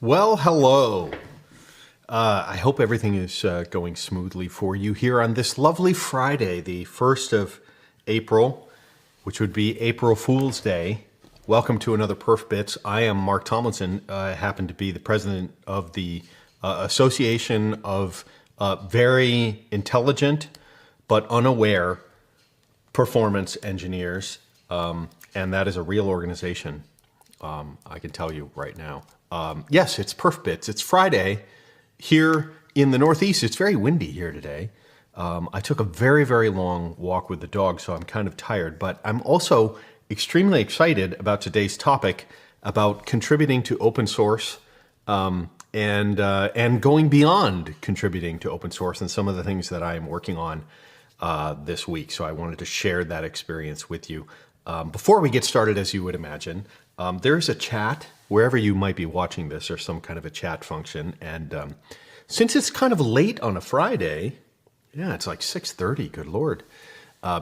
Well, hello. I hope everything is going smoothly for you here on this lovely Friday, the 1st of April, which would be April Fool's Day. Welcome to another PerfBits. I am Mark Tomlinson. I happen to be the president of the Association of Very Intelligent but Unaware Performance Engineers, and that is a real organization. I can tell you right now. Yes, it's PerfBits. It's Friday here in the Northeast. It's very windy here today. I took a very, very long walk with the dog, so I'm kind of tired. But I'm also extremely excited about today's topic about contributing to open source and going beyond contributing to open source and some of the things that I am working on this week. So I wanted to share that experience with you. Before we get started, as you would imagine, there's a chat wherever you might be watching this, or some kind of a chat function. And since it's kind of late on a Friday, yeah, it's like 6:30, good Lord,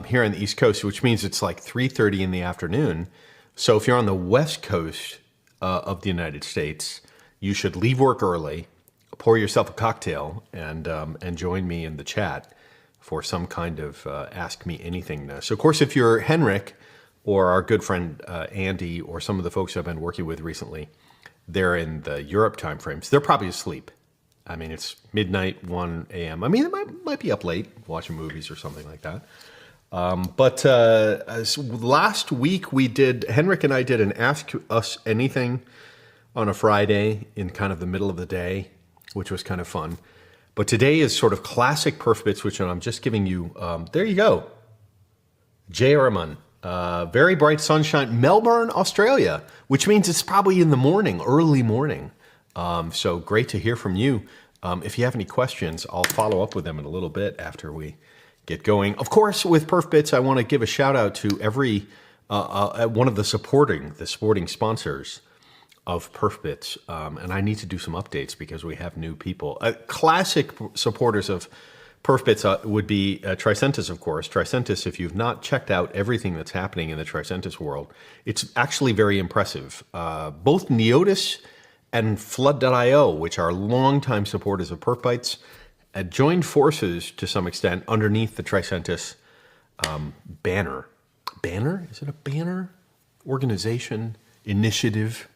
here on the East Coast, which means it's like 3:30 in the afternoon. So if you're on the West Coast of the United States, you should leave work early, pour yourself a cocktail, and join me in the chat for some kind of Ask Me Anything. So, of course, if you're Henrik, or our good friend Andy, or some of the folks I've been working with recently, they're in the Europe time frames. They're probably asleep. I mean, it's midnight, 1 a.m. I mean, they might be up late watching movies or something like that. But last week Henrik and I did an Ask Us Anything on a Friday in kind of the middle of the day, which was kind of fun. But today is sort of classic PerfBits, which I'm just giving you. There you go. Jay Erman. Very bright sunshine, Melbourne, Australia, which means it's probably in the morning, early morning. So great to hear from you. If you have any questions, I'll follow up with them in a little bit after we get going. Of course, with PerfBits, I want to give a shout out to every one of the supporting sponsors of PerfBits. And I need to do some updates because we have new people. Classic supporters of PerfBits would be Tricentis, of course. Tricentis, if you've not checked out everything that's happening in the Tricentis world, it's actually very impressive. Both Neotis and Flood.io, which are longtime supporters of PerfBytes, joined forces to some extent underneath the Tricentis banner. Banner? Is it a banner? Organization, initiative,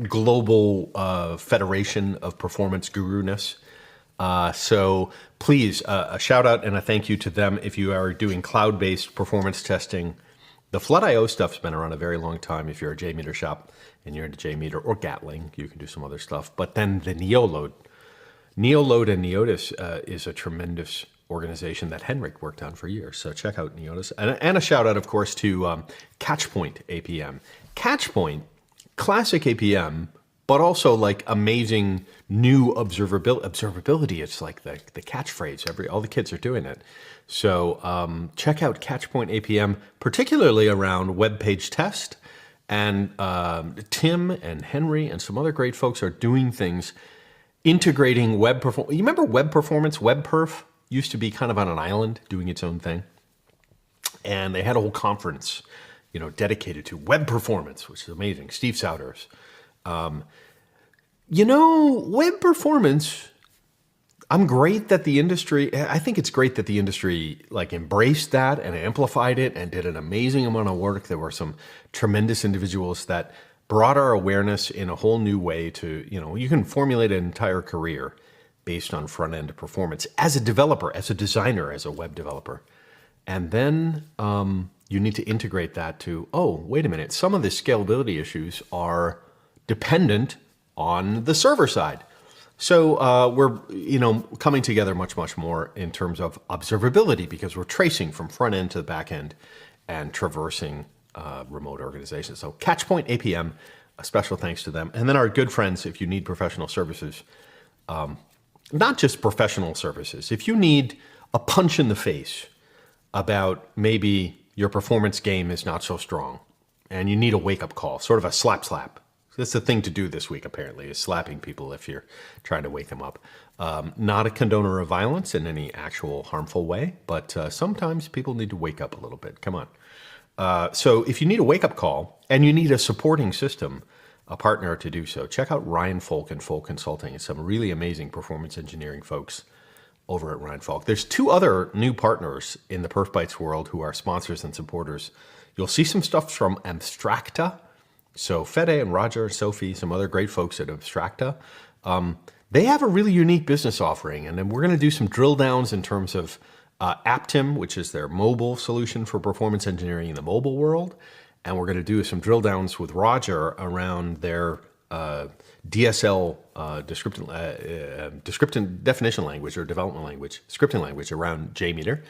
global federation of performance guru-ness. So please, a shout out and a thank you to them if you are doing cloud-based performance testing. The Flood.io stuff's been around a very long time. If you're a JMeter shop and you're into JMeter or Gatling, you can do some other stuff. But then the Neoload and Neotis is a tremendous organization that Henrik worked on for years. So check out Neotis. And a shout out, of course, to Catchpoint APM. Catchpoint, classic APM, but also like amazing new observability. It's like the catchphrase. All the kids are doing it. So check out Catchpoint APM, particularly around web page test. And Tim and Henry and some other great folks are doing things, integrating web performance. You remember web performance? WebPerf used to be kind of on an island doing its own thing. And they had a whole conference, dedicated to web performance, which is amazing. Steve Souders. Web performance, I think it's great that the industry embraced that and amplified it and did an amazing amount of work. There were some tremendous individuals that brought our awareness in a whole new way to, you can formulate an entire career based on front-end performance as a developer, as a designer, as a web developer. And then you need to integrate that to, oh, wait a minute, some of the scalability issues are dependent on the server side. So we're, coming together much, much more in terms of observability because we're tracing from front end to the back end and traversing remote organizations. So Catchpoint APM, a special thanks to them. And then our good friends, if you need professional services, not just professional services, if you need a punch in the face about maybe your performance game is not so strong and you need a wake-up call, sort of a slap. That's the thing to do this week, apparently, is slapping people if you're trying to wake them up. Not a condoner of violence in any actual harmful way, but sometimes people need to wake up a little bit. Come on. So if you need a wake-up call and you need a supporting system, a partner to do so, check out Ryan Folk and Folk Consulting. It's some really amazing performance engineering folks over at Ryan Folk. There's 2 other new partners in the PerfBytes world who are sponsors and supporters. You'll see some stuff from Abstracta. So Fede and Roger and Sophie, some other great folks at Abstracta. They have a really unique business offering, and then we're going to do some drill downs in terms of Aptim, which is their mobile solution for performance engineering in the mobile world. And we're going to do some drill downs with Roger around their DSL descriptive definition language or development language, scripting language around JMeter.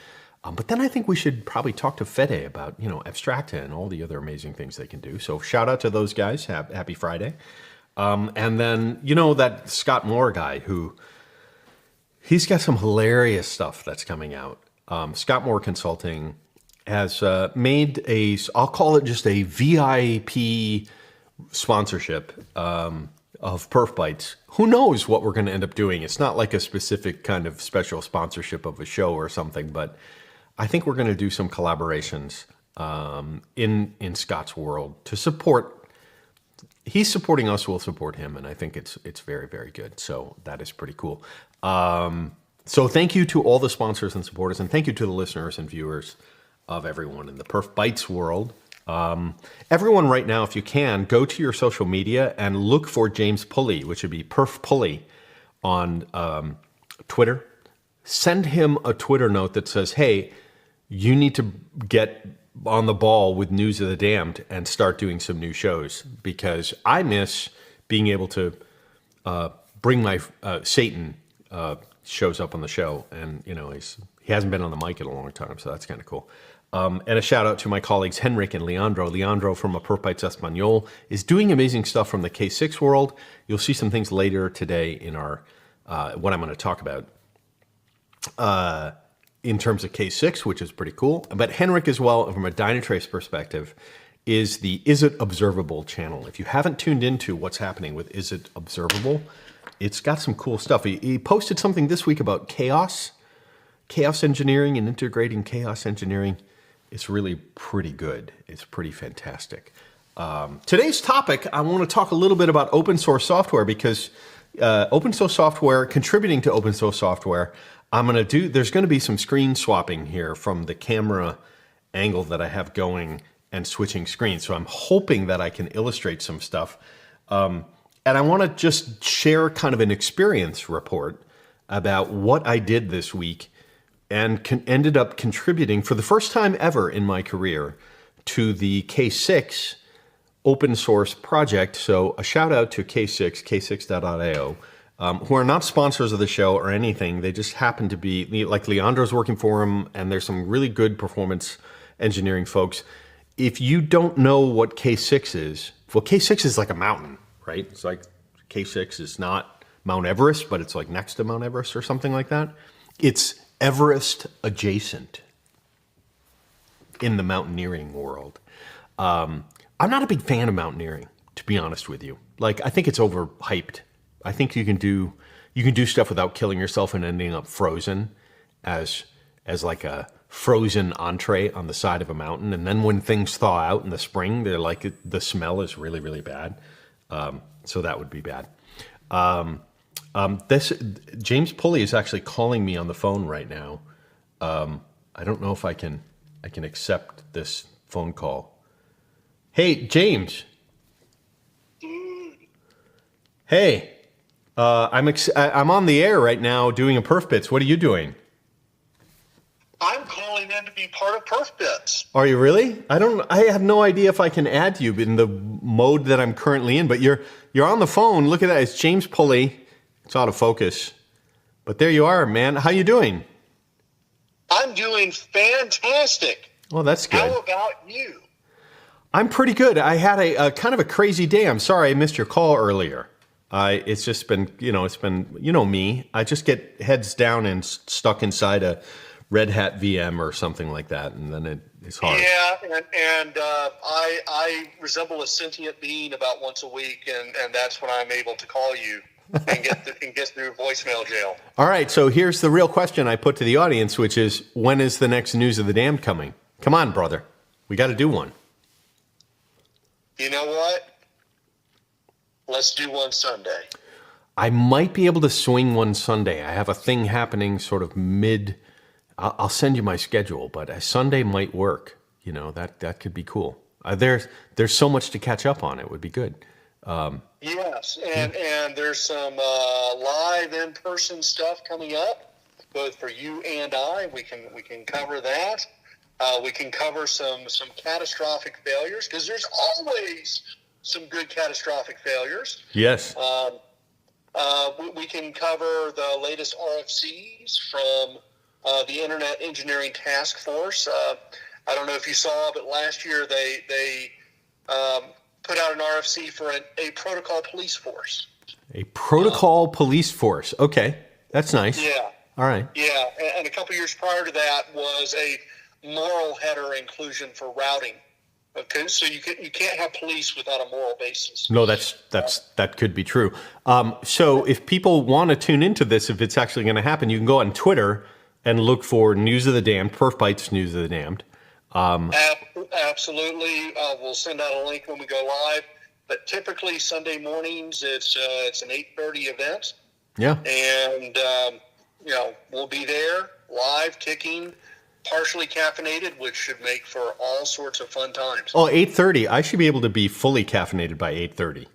But then I think we should probably talk to Fede about, Abstracta and all the other amazing things they can do. So shout out to those guys. Happy Friday. And then, that Scott Moore guy he's got some hilarious stuff that's coming out. Scott Moore Consulting has made I'll call it just a VIP sponsorship of PerfBytes. Who knows what we're going to end up doing? It's not like a specific kind of special sponsorship of a show or something, but I think we're going to do some collaborations in Scott's world to support. He's supporting us, we'll support him, and I think it's very, very good. So that is pretty cool. So thank you to all the sponsors and supporters, and thank you to the listeners and viewers of everyone in the PerfBytes world. Everyone right now, if you can, go to your social media and look for James Pulley, which would be Perf Pulley on Twitter. Send him a Twitter note that says, hey, you need to get on the ball with News of the Damned and start doing some new shows, because I miss being able to bring my Satan shows up on the show, and he hasn't been on the mic in a long time, so that's kind of cool. And a shout out to my colleagues Henrik and Leandro. Leandro from PerfBytes Español is doing amazing stuff from the K6 world. You'll see some things later today in our what I'm going to talk about in terms of K6, which is pretty cool. But Henrik as well, from a Dynatrace perspective, is the Is It Observable channel. If you haven't tuned into what's happening with Is It Observable, it's got some cool stuff. He posted something this week about chaos engineering and integrating chaos engineering. It's really pretty good. It's pretty fantastic. Today's topic, I want to talk a little bit about open source software, because open source software, contributing to open source software, there's going to be some screen swapping here from the camera angle that I have going and switching screens. So I'm hoping that I can illustrate some stuff. And I want to just share kind of an experience report about what I did this week and ended up contributing for the first time ever in my career to the K6 open source project. So a shout out to K6, k6.io, who are not sponsors of the show or anything. They just happen to be, like Leandro's working for them, and there's some really good performance engineering folks. If you don't know what K6 is, well, K6 is like a mountain, right? It's like K6 is not Mount Everest, but it's like next to Mount Everest or something like that. It's Everest adjacent in the mountaineering world. I'm not a big fan of mountaineering, to be honest with you. Like, I think it's overhyped. I think you can do stuff without killing yourself and ending up frozen as like a frozen entree on the side of a mountain. And then when things thaw out in the spring, they're like, the smell is really, really bad. So that would be bad. James Pulley is actually calling me on the phone right now. I don't know if I can accept this phone call. Hey, James. Hey, I'm on the air right now doing a PerfBits. What are you doing? I'm calling in to be part of PerfBits. Are you really? I have no idea if I can add you in the mode that I'm currently in, but you're on the phone. Look at that. It's James Pulley. It's out of focus. But there you are, man. How you doing? I'm doing fantastic. Well, that's good. How about you? I'm pretty good. I had a kind of a crazy day. I'm sorry I missed your call earlier. It's just been, me. I just get heads down and stuck inside a Red Hat VM or something like that, and then it's hard. Yeah, and I resemble a sentient being about once a week, and that's when I'm able to call you and get through voicemail jail. All right, so here's the real question I put to the audience, which is, when is the next News of the Damned coming? Come on, brother. We got to do one. You know what? let's do one Sunday. I might be able to swing one Sunday. I have a thing happening sort of mid. I'll send you my schedule, but a Sunday might work. You know, that could be cool. There's so much to catch up on. It would be good. Yes, and there's some live in-person stuff coming up, both for you and I. We can cover that. We can cover some catastrophic failures, because there's always some good catastrophic failures. Yes. We can cover the latest RFCs from the Internet Engineering Task Force. I don't know if you saw, but last year they put out an RFC for a protocol police force. A protocol police force. Okay, that's nice. Yeah. All right. Yeah, and a couple years prior to that was a moral header inclusion for routing. Okay, so you can't have police without a moral basis. No, that could be true. So if people want to tune into this, if it's actually going to happen, you can go on Twitter and look for News of the Damned, PerfBytes News of the Damned. Absolutely. We'll send out a link when we go live. But typically Sunday mornings, it's an 8:30 event. Yeah. And we'll be there live, kicking, partially caffeinated, which should make for all sorts of fun times. Oh, 8:30. I should be able to be fully caffeinated by 8:30.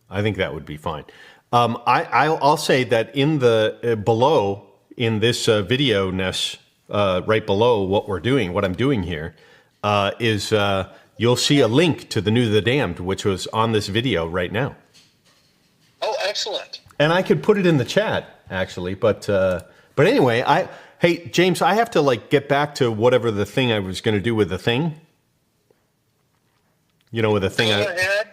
I think that would be fine. I'll say that in the below in this video ness, right below what I'm doing here, is you'll see a link to the News of the Damned, which was on this video right now. Oh, excellent. And I could put it in the chat actually, but anyway, hey, James, I have to get back to whatever the thing I was going to do with the thing. You know, with the thing. Go ahead,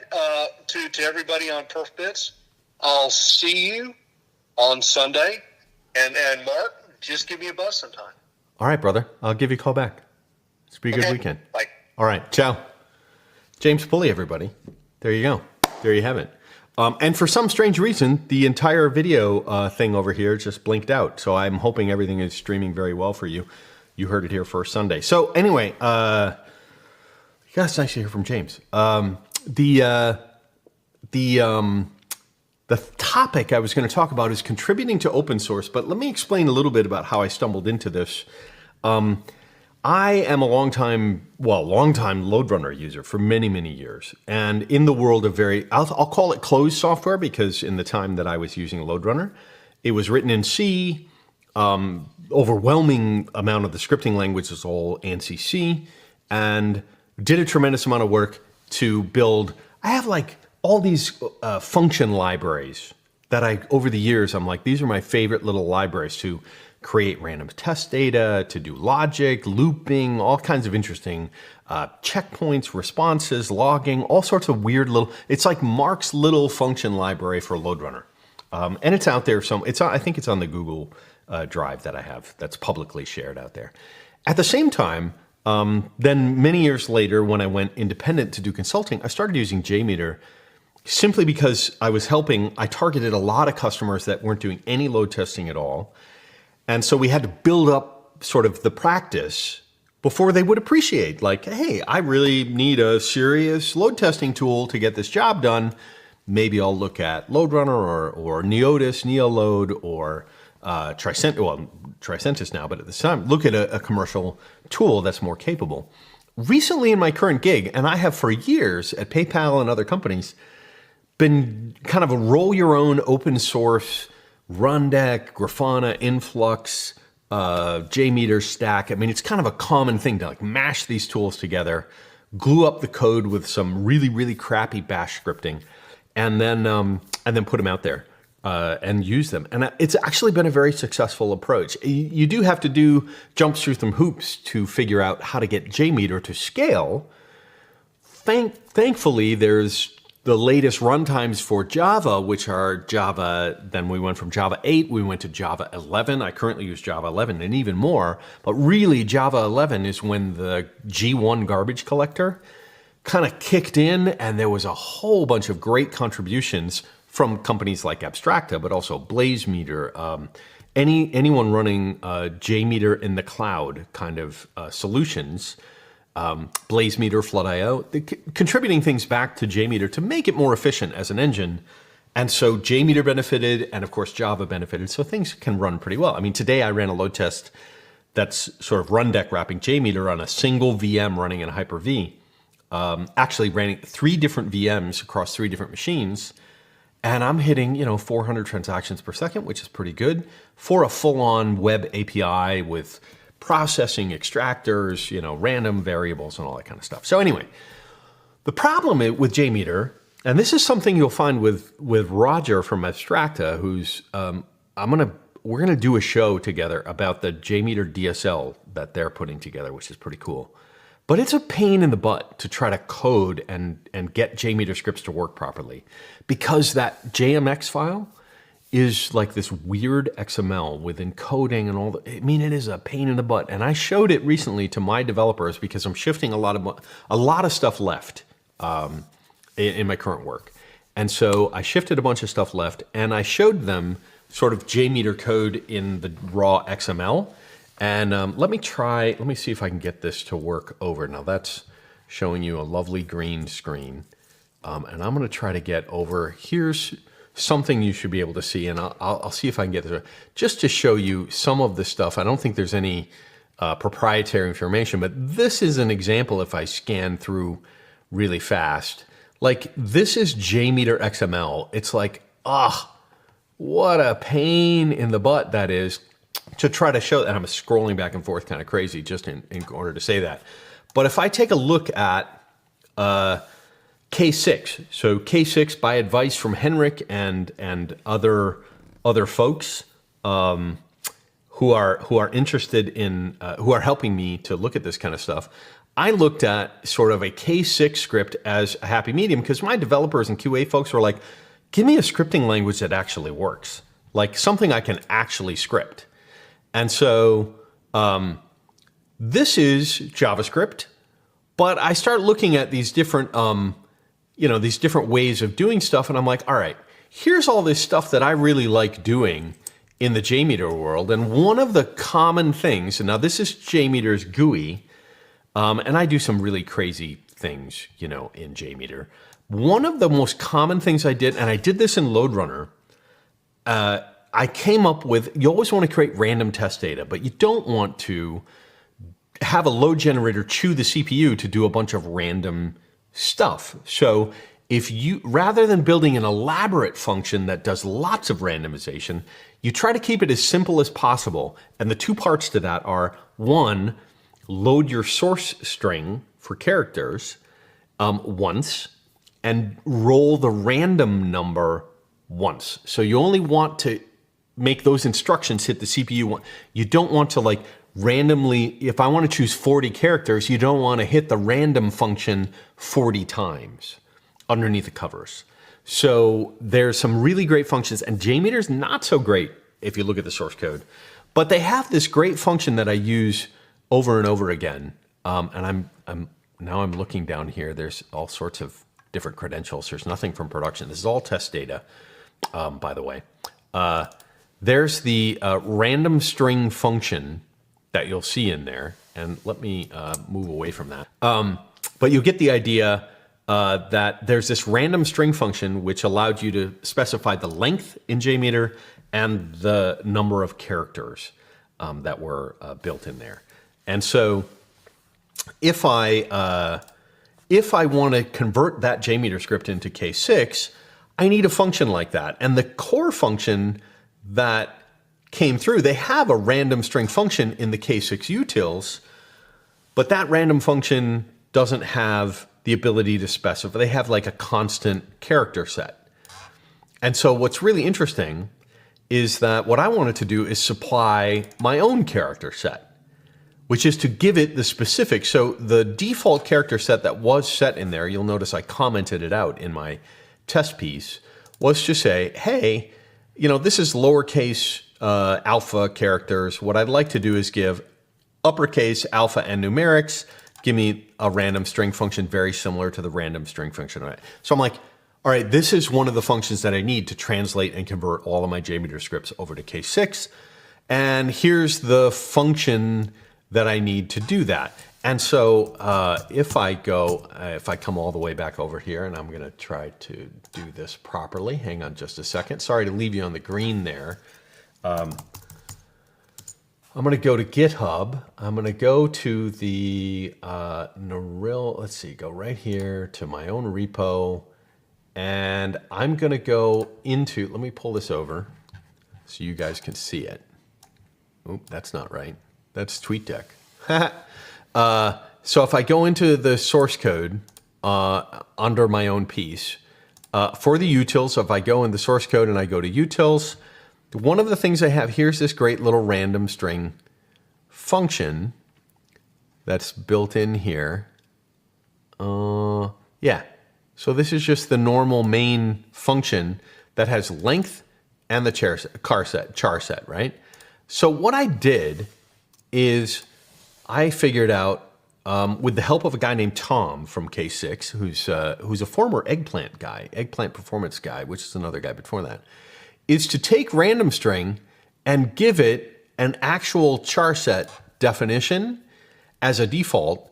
to everybody on PerfBits. I'll see you on Sunday, and Mark, just give me a buzz sometime. All right, brother. I'll give you a call back. It's be a good weekend. Bye. All right. Ciao. James Pulley, everybody. There you go. There you have it. And for some strange reason, the entire video thing over here just blinked out. So I'm hoping everything is streaming very well for you. You heard it here first Sunday. So anyway, yeah, it's nice to hear from James. The topic I was going to talk about is contributing to open source, but let me explain a little bit about how I stumbled into this. I am a longtime LoadRunner user for many, many years. And in the world of I'll call it closed software, because in the time that I was using LoadRunner, it was written in C. Overwhelming amount of the scripting language is all ANSI C, and did a tremendous amount of work to build. I have all these function libraries that over the years, I'm these are my favorite little libraries to create random test data, to do logic, looping, all kinds of interesting checkpoints, responses, logging, all sorts of weird it's like Mark's little function library for LoadRunner. And it's out there. I think it's on the Google Drive that I have that's publicly shared out there. At the same time, then many years later, when I went independent to do consulting, I started using JMeter simply because I targeted a lot of customers that weren't doing any load testing at all. And so we had to build up sort of the practice before they would appreciate, hey, I really need a serious load testing tool to get this job done. Maybe I'll look at LoadRunner or Neotis, Neoload, or Tricentis now, but at the time, look at a commercial tool that's more capable. Recently in my current gig, and I have for years at PayPal and other companies, been kind of a roll your own open source Rundeck, Grafana, Influx, JMeter stack. I mean, it's kind of a common thing to mash these tools together, glue up the code with some really, really crappy bash scripting, and then put them out there and use them. And it's actually been a very successful approach. You do have to do jumps through some hoops to figure out how to get JMeter to scale. Thankfully, there's the latest runtimes for Java, which are Java, then we went from Java 8, we went to Java 11. I currently use Java 11 and even more, but really Java 11 is when the G1 garbage collector kind of kicked in, and there was a whole bunch of great contributions from companies like Abstracta, but also BlazeMeter, anyone running JMeter in the cloud kind of solutions. BlazeMeter, Flood.io, contributing things back to JMeter to make it more efficient as an engine And so JMeter benefited, and of course Java benefited, so things can run pretty well. I mean, today I ran a load test that's sort of run deck wrapping JMeter on a single VM running in Hyper-V. Actually running 3 different VMs across 3 different machines, and I'm hitting 400 transactions per second, which is pretty good for a full-on web API with processing extractors, random variables and all that kind of stuff. So anyway, the problem with JMeter, and this is something you'll find with Roger from Abstracta, who's we're gonna do a show together about the JMeter DSL that they're putting together, which is pretty cool. But it's a pain in the butt to try to code and get JMeter scripts to work properly, because that JMX file is like this weird XML with encoding and all that. I mean, it is a pain in the butt. And I showed it recently to my developers because I'm shifting a lot of stuff left in my current work. And so I shifted a bunch of stuff left, and I showed them sort of JMeter code in the raw XML. And let me see if I can get this to work over. Now that's showing you a lovely green screen. And I'm gonna try to get over, here's something you should be able to see, and I'll see if I can get this, just to show you some of the stuff. I don't think there's any proprietary information, but this is an example if I scan through really fast. Like, this is JMeter XML. It's like, what a pain in the butt that is to try to show, and I'm scrolling back and forth kind of crazy just in order to say that. But if I take a look at K6, so K6 by advice from Henrik and other folks who are interested in, who are helping me to look at this kind of stuff, I looked at sort of a K6 script as a happy medium, because my developers and QA folks were like, give me a scripting language that actually works, like something I can actually script. And so this is JavaScript, but I start looking at these different, these different ways of doing stuff, and I'm like, all right, here's all this stuff that I really like doing in the JMeter world. And one of the common things, and now this is JMeter's GUI, and I do some really crazy things, in JMeter. One of the most common things I did, and I did this in LoadRunner, I came up with, you always want to create random test data, but you don't want to have a load generator chew the CPU to do a bunch of random stuff. So if you, rather than building an elaborate function that does lots of randomization, you try to keep it as simple as possible. And the 2 parts to that are, 1, load your source string for characters once, and roll the random number once. So you only want to make those instructions hit the CPU. You don't want to, like, randomly, if I want to choose 40 characters, you don't want to hit the random function 40 times underneath the covers. So there's some really great functions, and JMeter's not so great if you look at the source code, but they have this great function that I use over and over again. And I'm looking down here. There's all sorts of different credentials. There's nothing from production. This is all test data, by the way. There's the random string function that you'll see in there. And let me move away from that. But you'll get the idea that there's this random string function which allowed you to specify the length in JMeter and the number of characters that were built in there. And so if I want to convert that JMeter script into K6, I need a function like that. And the core function that came through, they have a random string function in the K6 utils, but that random function doesn't have the ability to specify. They have like a constant character set. And so what's really interesting is that what I wanted to do is supply my own character set, which is to give it the specifics. So the default character set that was set in there, you'll notice I commented it out in my test piece, was to say, hey, this is lowercase alpha characters. What I'd like to do is give uppercase alpha and numerics. Give me a random string function very similar to the random string function. So I'm like, all right, this is one of the functions that I need to translate and convert all of my JMeter scripts over to K6. And here's the function that I need to do that. And so if I come all the way back over here, and I'm going to try to do this properly. Hang on just a second. Sorry to leave you on the green there. I'm going to go to GitHub. I'm going to go to the Naril. Let's see, go right here to my own repo. And I'm going to go into, let me pull this over so you guys can see it. Oop, that's not right. That's TweetDeck. So if I go into the source code under my own piece, for the utils, if I go in the source code and I go to utils, one of the things I have, here's this great little random string function that's built in here. Yeah, so this is just the normal main function that has length and the char set, right? So what I did is I figured out, with the help of a guy named Tom from K6, who's a former eggplant performance guy, which is another guy before that, is to take random string and give it an actual char set definition as a default,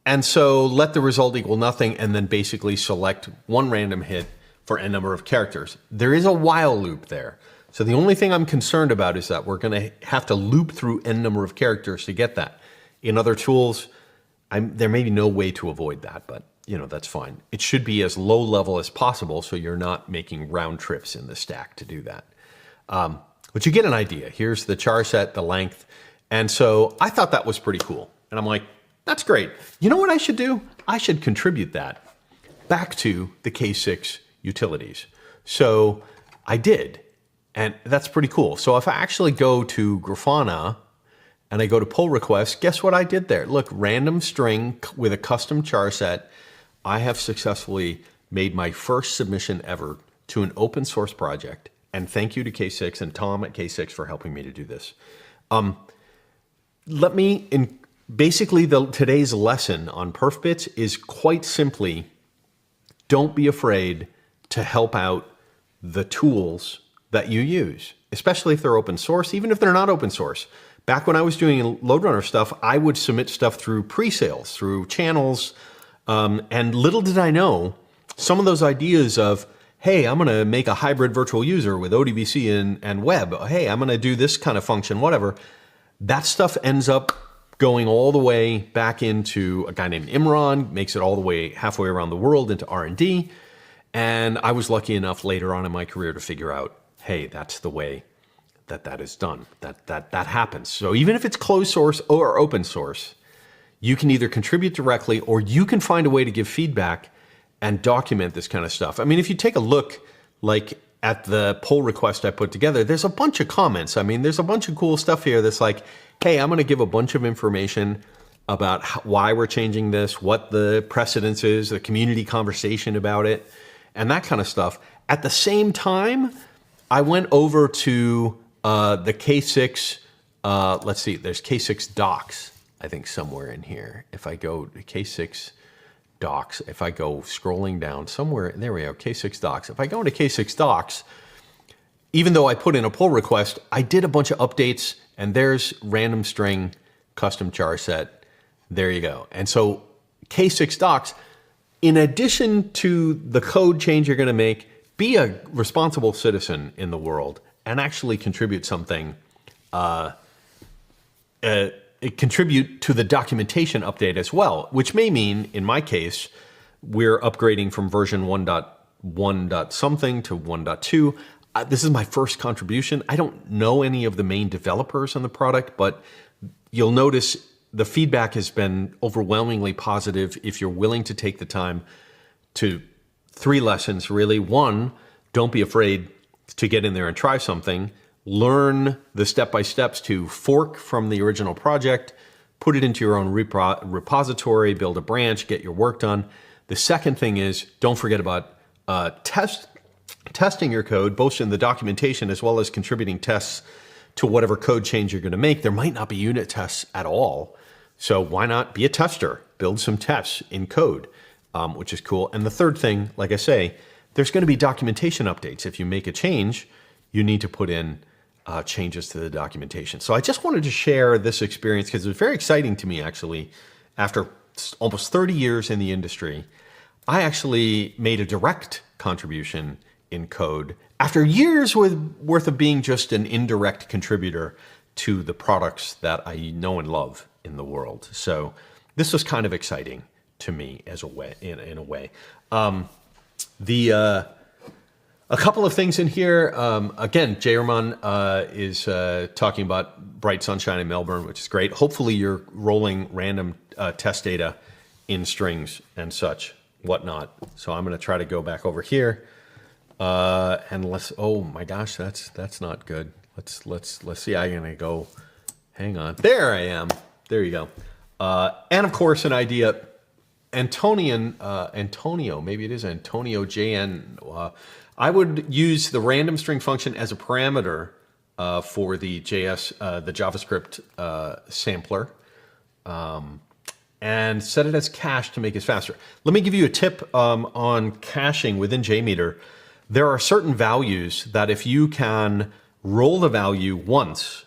and so let the result equal nothing, and then basically select one random hit for n number of characters. There is a while loop there. So the only thing I'm concerned about is that we're going to have to loop through n number of characters to get that. In other tools, there may be no way to avoid that, but that's fine. It should be as low level as possible so you're not making round trips in the stack to do that. But you get an idea. Here's the char set, the length. And so I thought that was pretty cool. And I'm like, that's great. You know what I should do? I should contribute that back to the K6 utilities. So I did. And that's pretty cool. So if I actually go to Grafana and I go to pull request, guess what I did there? Look, random string with a custom char set. I have successfully made my first submission ever to an open source project. And thank you to K6 and Tom at K6 for helping me to do this. Basically today's lesson on PerfBits is quite simply, don't be afraid to help out the tools that you use, especially if they're open source, even if they're not open source. Back when I was doing load runner stuff, I would submit stuff through pre-sales, through channels, and little did I know, some of those ideas of, hey, I'm going to make a hybrid virtual user with ODBC and web. Hey, I'm going to do this kind of function, whatever. That stuff ends up going all the way back into a guy named Imran, makes it all the way halfway around the world into R&D. And I was lucky enough later on in my career to figure out, hey, that's the way that is done. That happens. So even if it's closed source or open source, you can either contribute directly or you can find a way to give feedback and document this kind of stuff. I mean, if you take a look like at the pull request I put together, there's a bunch of comments. I mean, there's a bunch of cool stuff here that's like, hey, I'm going to give a bunch of information about why we're changing this, what the precedence is, the community conversation about it, and that kind of stuff. At the same time, I went over to the K6, let's see, there's K6 docs, I think somewhere in here. If I go to K6 docs, if I go scrolling down somewhere, there we go, K6 docs. If I go into K6 docs, even though I put in a pull request, I did a bunch of updates, and there's random string custom char set. There you go. And so K6 docs, in addition to the code change you're going to make, be a responsible citizen in the world and actually contribute something, contribute to the documentation update as well, which may mean, in my case, we're upgrading from version 1.1 something to 1.2. This is my first contribution. I don't know any of the main developers on the product, but you'll notice the feedback has been overwhelmingly positive if you're willing to take the time to 3 lessons, really. 1, don't be afraid to get in there and try something. Learn the step-by-steps to fork from the original project, put it into your own repository, build a branch, get your work done. The second thing is, don't forget about testing your code, both in the documentation as well as contributing tests to whatever code change you're going to make. There might not be unit tests at all. So why not be a tester? Build some tests in code, which is cool. And the third thing, like I say, there's going to be documentation updates. If you make a change, you need to put in changes to the documentation. So I just wanted to share this experience because it was very exciting to me, actually. After almost 30 years in the industry, I actually made a direct contribution in code after years worth of being just an indirect contributor to the products that I know and love in the world. So this was kind of exciting to me as a way, in a way. A couple of things in here. Again, J-Roman is talking about bright sunshine in Melbourne, which is great. Hopefully you're rolling random test data in strings and such, whatnot. So I'm going to try to go back over here. And let's, oh my gosh, that's not good. Let's see. I'm going to go, hang on. There I am. There you go. And of course, an idea, Antonio, maybe it is Antonio JN. I would use the random string function as a parameter for the the JavaScript sampler, and set it as cache to make it faster. Let me give you a tip on caching within JMeter. There are certain values that if you can roll the value once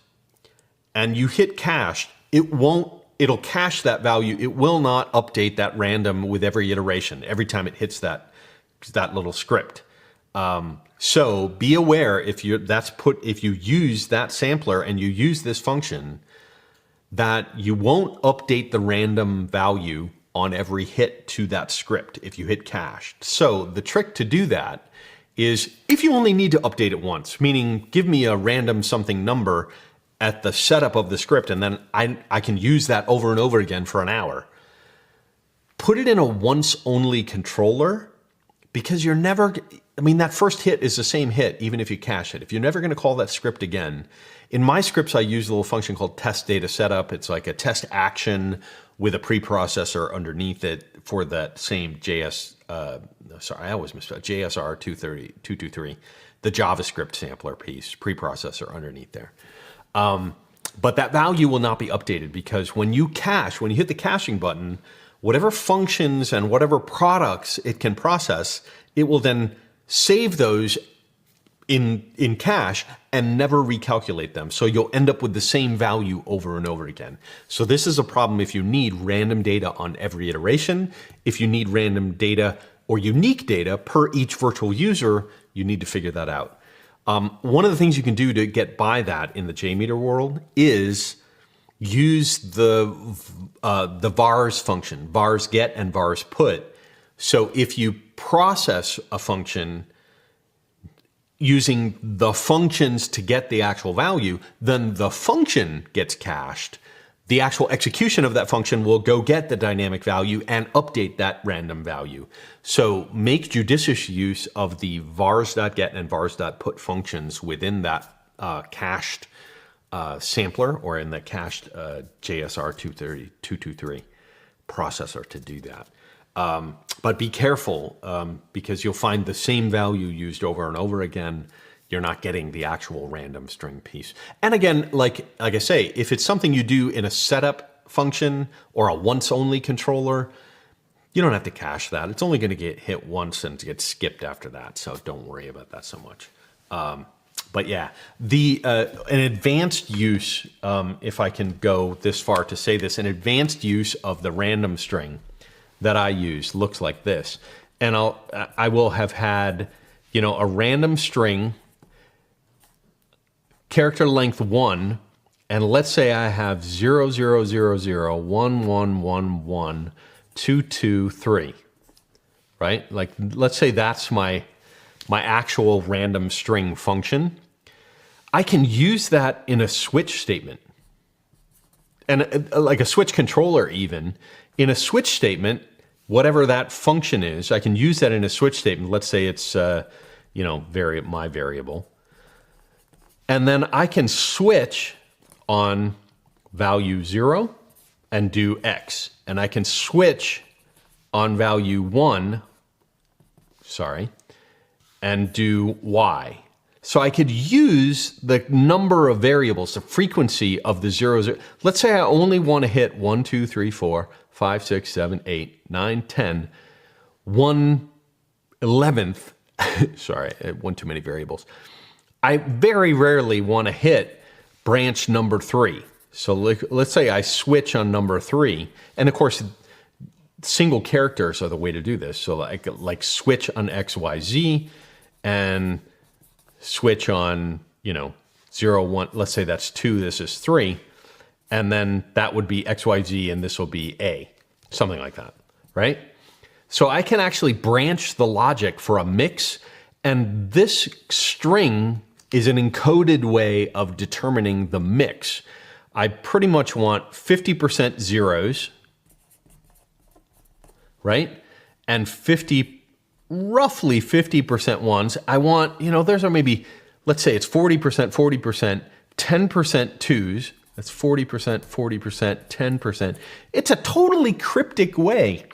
and you hit cache, it'll cache that value. It will not update that random with every iteration, every time it hits that little script. So be aware if you use that sampler and you use this function, that you won't update the random value on every hit to that script if you hit cache. So the trick to do that is if you only need to update it once, meaning give me a random something number at the setup of the script, and then I can use that over and over again for an hour. Put it in a once only controller, because you're never, I mean, that first hit is the same hit even if you cache it. If you're never going to call that script again, in my scripts I use a little function called test data setup. It's like a test action with a preprocessor underneath it for that same JSR 223, the JavaScript sampler piece, preprocessor underneath there. But that value will not be updated, because when you hit the caching button, whatever functions and whatever products it can process, it will then save those in cache and never recalculate them. So you'll end up with the same value over and over again. So this is a problem if you need random data on every iteration. If you need random data or unique data per each virtual user, you need to figure that out. One of the things you can do to get by that in the JMeter world is use the vars function, vars get and vars put. So if you process a function using the functions to get the actual value, then the function gets cached. The actual execution of that function will go get the dynamic value and update that random value. So make judicious use of the vars.get and vars.put functions within that cached sampler, or in the cached JSR 223 processor to do that. But be careful, because you'll find the same value used over and over again. You're not getting the actual random string piece. And again, like I say, if it's something you do in a setup function or a once-only controller, you don't have to cache that. It's only going to get hit once and get skipped after that, so don't worry about that so much. But yeah, an advanced use, if I can go this far to say this, an advanced use of the random string that I use looks like this. And I will have had, a random string, character length 1, and let's say I have 0, 0, 0, 0, 1, 1, 1, 1, 2, 2, 3, right? Like, let's say that's my actual random string function. I can use that in a switch statement, and like a switch controller even. In a switch statement, whatever that function is, I can use that in a switch statement. Let's say it's, my variable. And then I can switch on value 0 and do X. And I can switch on value 1, and do Y. So I could use the number of variables, the frequency of the 0, 0. Let's say I only want to hit 1, 2, 3, 4, 5, 6, 7, 8, 9, 10, 1/11th, sorry, one too many variables, I very rarely want to hit branch number 3. So let's say I switch on number 3, and of course, single characters are the way to do this. So like switch on XYZ and switch on, 0, 1, let's say that's 2, this is 3, and then that would be XYZ and this will be A, something like that, right? So I can actually branch the logic for a mix, and this string is an encoded way of determining the mix. I pretty much want 50% zeros, right? And roughly 50% ones. I want, those are maybe, let's say it's 40%, 40%, 10% twos. That's 40%, 40%, 10%. It's a totally cryptic way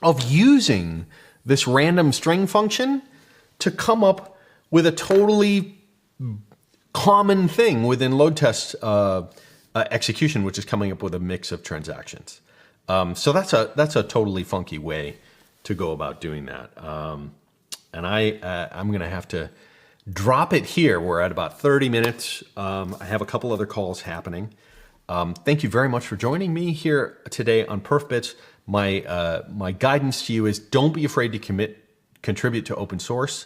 of using this random string function to come up with a totally common thing within load test execution, which is coming up with a mix of transactions. So that's a totally funky way to go about doing that. And I'm going to have to drop it here. We're at about 30 minutes. I have a couple other calls happening. Thank you very much for joining me here today on PerfBits. My guidance to you is don't be afraid to contribute to open source.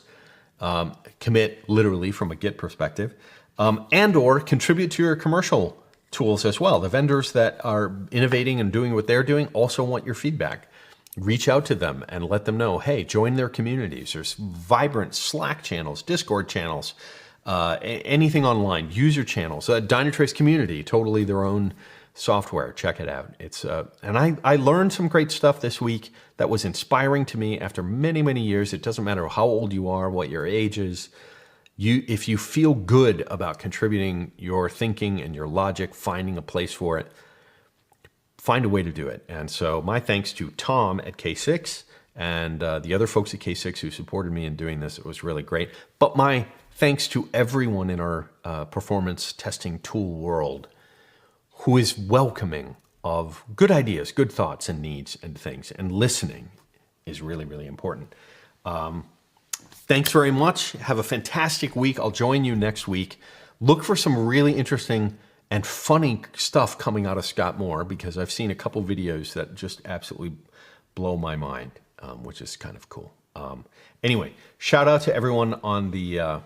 Commit literally from a Git perspective, and or contribute to your commercial tools as well. The vendors that are innovating and doing what they're doing also want your feedback. Reach out to them and let them know, hey, join their communities. There's vibrant Slack channels, Discord channels, anything online, user channels, Dynatrace community, totally their own software. Check it out. It's and I learned some great stuff this week that was inspiring to me after many, many years. It doesn't matter how old you are, what your age is. If you feel good about contributing your thinking and your logic, finding a place for it, find a way to do it. And so my thanks to Tom at K6 and the other folks at K6 who supported me in doing this. It was really great. But my thanks to everyone in our performance testing tool world who is welcoming of good ideas, good thoughts and needs and things. And listening is really, really important. Thanks very much. Have a fantastic week. I'll join you next week. Look for some really interesting and funny stuff coming out of Scott Moore, because I've seen a couple videos that just absolutely blow my mind, which is kind of cool. Anyway, shout out to everyone on the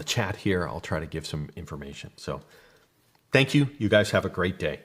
chat here. I'll try to give some information. So thank you. You guys have a great day.